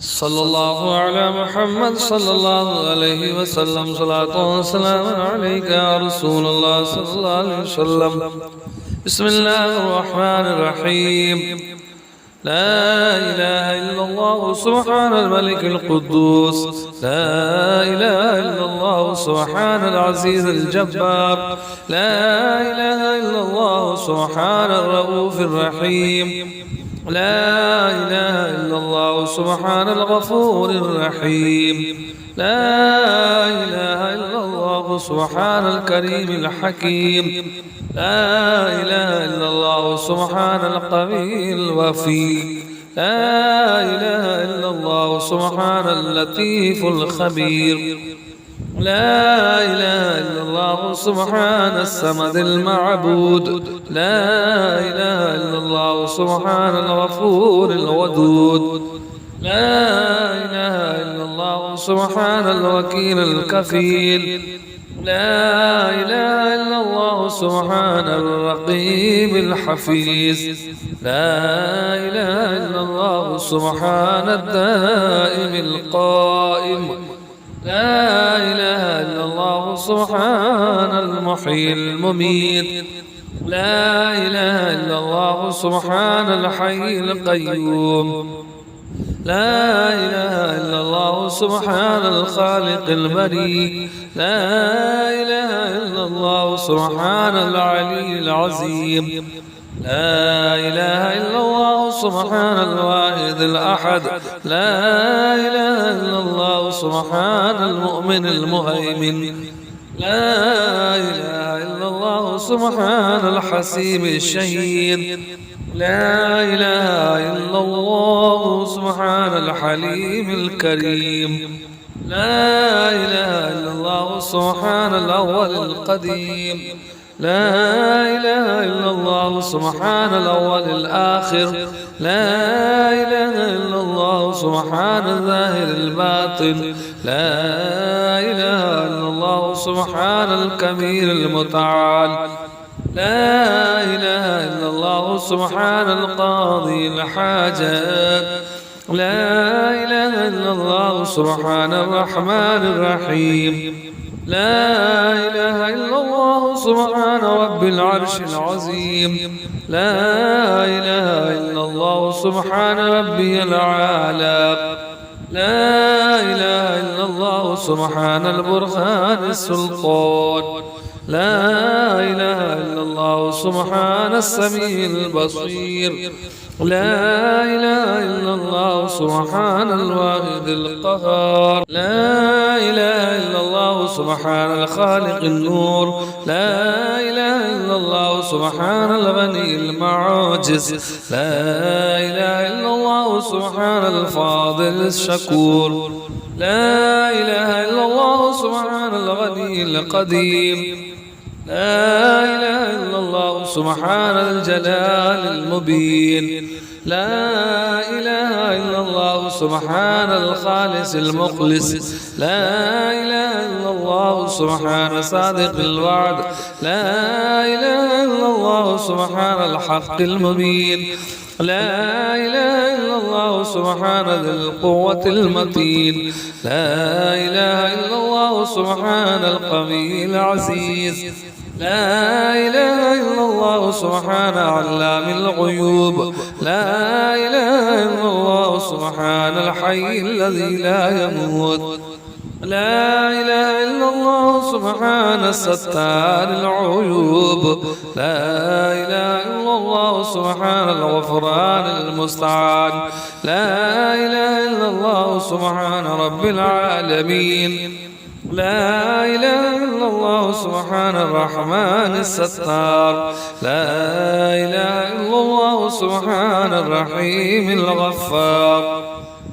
صلى الله على محمد صلى الله عليه وسلم. صلاة وسلام عليك يا رسول الله صلى الله عليه وسلم. بسم الله الرحمن الرحيم. لا إله إلا الله سبحان الملك القدوس. لا إله إلا الله سبحان العزيز الجبار. لا إله إلا الله سبحان الرؤوف الرحيم. لا إله إلا الله سبحان الغفور الرحيم. لا إله إلا الله سبحان الكريم الحكيم. لا إله إلا الله سبحان القوي الوفي. لا إله إلا الله سبحان اللطيف الخبير. لا إله إلا الله سبحان الصمد المعبود. لا إله إلا الله سبحان الغفور الودود. لا إله إلا الله سبحان الوكيل الكفيل. لا إله إلا الله سبحان الرقيب الحفيظ. لا إله إلا الله سبحان الدائم القائم. لا إله إلا الله سبحان المحيي المميت. لا إله إلا الله سبحان الحي القيوم. لا إله إلا الله سبحان الخالق البريء. لا إله إلا الله سبحان العلي العظيم. لا إله إلا الله سبحان الواحد الأحد. لا إله إلا الله سبحان المؤمن المهيمن. لا إله إلا الله سبحان الحسيب الشهيد. لا إله إلا الله سبحان الحليم الكريم. لا إله إلا الله سبحان الأول القديم. لا إله إلا الله سبحان الأول الآخر. لا إله إلا الله سبحان الظاهر الباطن. لا إله إلا الله سبحان الكبير المتعال. لا إله إلا الله سبحان القاضي الحاجات. لا إله إلا الله سبحان الرحمن الرحيم. لا إله إلا الله سبحان رب العرش العظيم. لا إله إلا الله سبحان ربي الأعلى. لا إله إلا الله سبحان البرهان السلطان. لا إله إلا الله سبحان السميع البصير. لا إله إلا الله سبحان الواحد القهار. لا إله إلا الله سبحان الخالق النور. لا إله إلا الله سبحان الغني المعاجز. لا إله إلا الله سبحان الفاضل الشكور. لا إله إلا الله سبحان الغني القديم. لا إله إلا الله سبحان الجلال المبين. لا إله إلا الله سبحان الخالص المخلص. لا إله إلا الله سبحان صادق الوعد. لا إله إلا الله سبحان الحق المبين. لا إله إلا الله سبحان ذي القوة المتين. لا إله إلا الله سبحان القوي العزيز. لا إله إلا الله سبحان علام الغيوب. لا إله إلا الله سبحان الحي الذي لا يموت. لا إله إلا الله سبحان الستار العيوب. لا إله إلا الله سبحان الغفران المستعان. لا إله إلا الله سبحان رب العالمين. لا إله إلا الله سبحان الرحمن الستار. لا إله إلا الله سبحان الرحيم الغفار.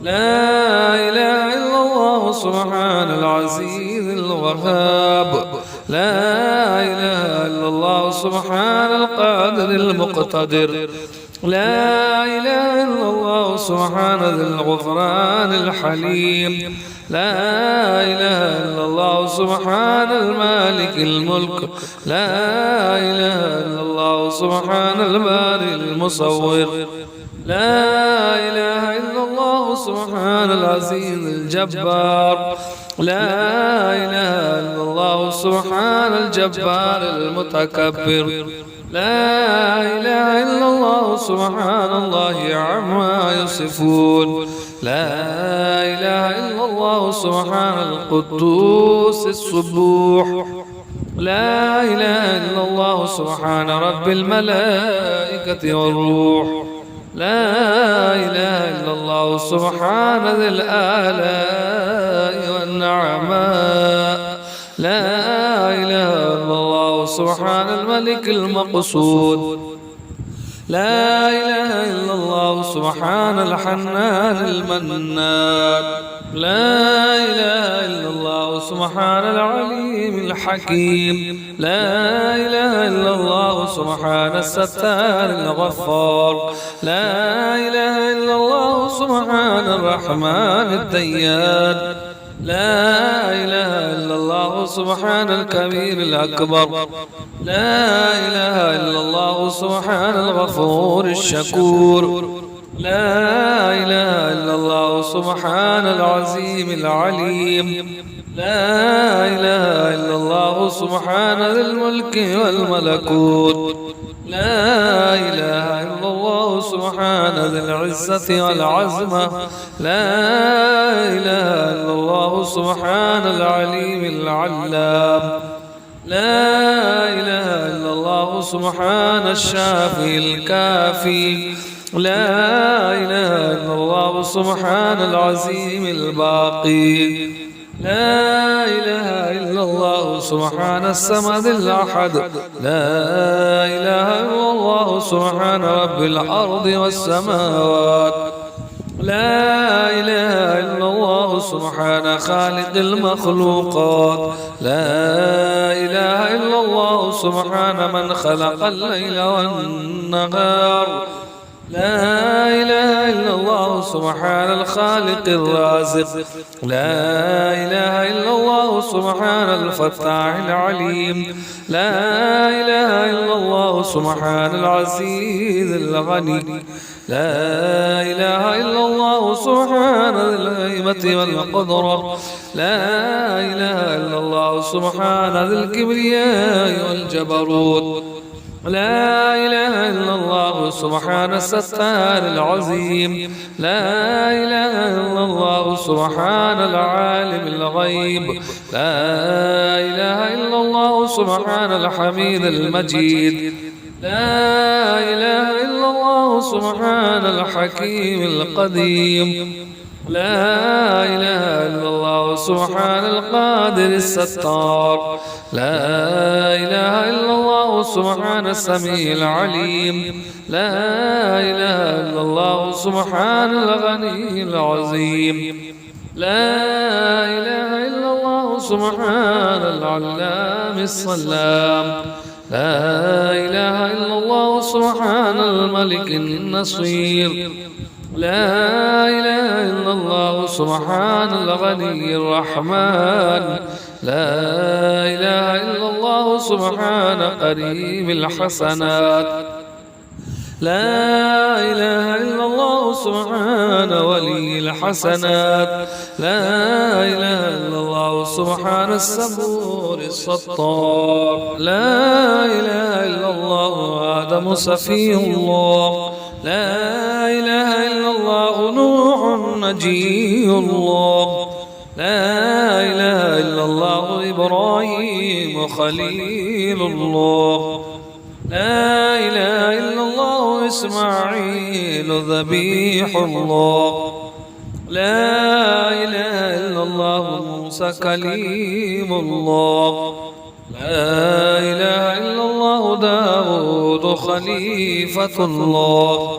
لا إله إلا الله سبحان العزيز الوهاب. لا إله إلا الله سبحان القادر المقتدر. لا إله إلا الله سبحان ذي الغفران الحليم. لا إله إلا الله سبحان المالك الملك. لا إله إلا الله سبحان الباري المصور. لا إله إلا الله الله سبحان العزيز الجبار لا إله إلا الله سبحان الجبار المتكبر لا إله إلا الله سبحان الله عما يصفون لا إله إلا الله سبحان القدوس السبوح لا إله إلا الله سبحان رب الملائكة والروح لا إله إلا الله سبحان ذي الآلاء والنعماء لا إله إلا الله سبحان الملك المقصود لا إله إلا الله سبحان الحنان المنان لا إله إلا الله سبحان العليم الحكيم لا إله إلا الله سبحان الستار الغفار لا إله إلا الله سبحان الرحمن الديان لا إله إلا الله سبحان الكبير الأكبر لا إله إلا الله سبحان الغفور الشكور لا إله إلا الله سبحان العظيم العليم لا إله إلا الله سبحان ذي الملك والملكوت لا إله إلا الله سبحان ذي العزة والعظمة لا إله إلا الله سبحان العليم العلام لا إله إلا الله سبحان الشافي الكافي لا إله إلا الله سبحان العظيم الباقي لا إله إلا الله سبحان الصمد الأحد لا إله إلا الله سبحان رب الأرض والسماوات لا إله إلا الله سبحان خالق المخلوقات لا إله إلا الله سبحان من خلق الليل والنهار لا إله إلا الله سبحان الخالق الرازق لا إله إلا الله سبحان الفتاح العليم لا إله إلا الله سبحان العزيز الغني لا إله إلا الله سبحان ذي الهيبة والقدرة لا إله إلا الله سبحان ذي الكبرياء والجبروت لا إله إلا الله سبحان الستار العظيم لا إله إلا الله سبحان العالم الغيب لا إله إلا الله سبحان الحميد المجيد لا إله إلا الله سبحان الحكيم القديم لا إله إلا الله سبحان القادر الستار لا إله إلا الله سبحان السميع العليم لا إله إلا الله سبحان الغني العظيم لا إله إلا الله سبحان العلام السلام لا إله إلا الله سبحان الملك النصير لا إله إلا الله سبحان الغني الرحمن لا إله إلا الله سبحان قريب الحسنات لا إله إلا الله سبحان ولي الحسنات لا إله إلا الله سبحان الصبور الستار لا إله إلا الله آدم صفي الله لا إله إلا الله نوح نجي الله لا إله إلا الله إبراهيم خليل الله لا إله إلا الله إسماعيل ذبيح الله لا إله إلا الله موسى كليم الله لا إله إلا الله داود خليفة الله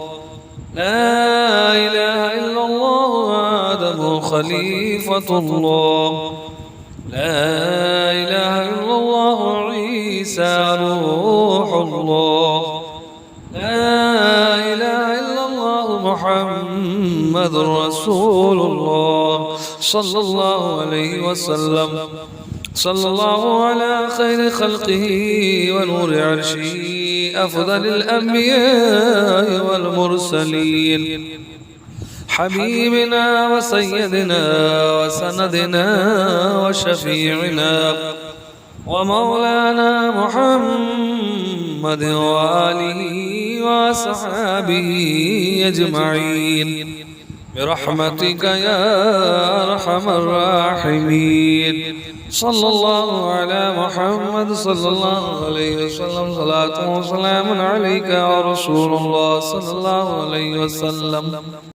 لا إله إلا الله آدم خليفة الله لا إله إلا الله عيسى روح الله لا إله إلا الله محمد رسول الله صلى الله عليه وسلم صلى الله على خير خلقه ونور عرشه أفضل الأنبياء والمرسلين حبيبنا وسيدنا وسندنا وشفيعنا ومولانا محمد وآله وصحابه أجمعين برحمتك يا أرحم الراحمين. صلى الله على محمد صلى الله عليه وسلم. صلاة وسلام عليك يا رسول الله صلى الله عليه وسلم.